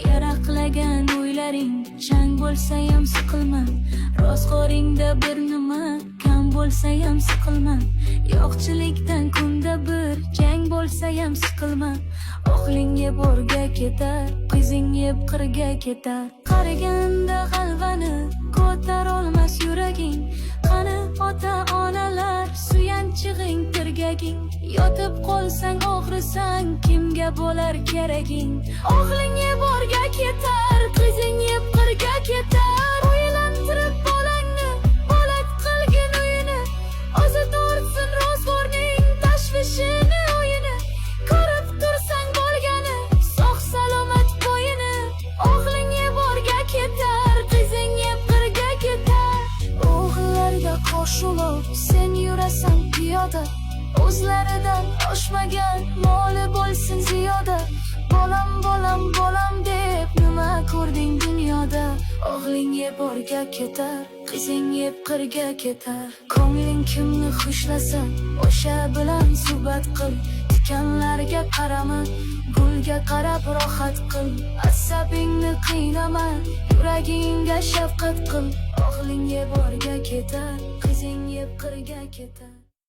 Yaraqlagan o'ylaring chang bo'lsa ham siqilma. Rostgo'ringda bir nima kam bo'lsa ham siqilma. Yo'qchilikdan kunda bir jang bo'lsa ham siqilma. Oqling yeb o'rga ketar, qizing yeb qirga ketar. Qariganda g'alvani ko'tar olmas yuraging. Qani ota-onalar suyanchig'ing tirgaging. Yotib qolsang og'risang kimga bo'lar keraging. Oqling yeb o'rga ketar, qizing yeb qirga ketar. O'ylantirib bolangni bolak qilgin uyini. O'zi tortsin ro'zg'orning tashvishini o'yini. Ko'rib tursang bo'lgani sog' salomat bo'yini. Oqling yeb o'rga ketar, qizing yeb qirga ketar. O'g'illarga qo'shilib sen yurasan piyoda. O'zlaridan oshmagan moli bo'lsin ziyoda. Bolam bolam bolam deb nima ko'rding dunyoda. O'g'ling yeb o'rga ketar, qizing yeb qirga ketar. Ko'ngling kimni xushlasa o'sha bilan suhbat qil. Tikanlarga qarama, gulga qarab rohat qil. Asabingni qiynama, yuragingga shafqat qil. O'g'ling yeb o'rga ketar, qizing yeb qirga ketar.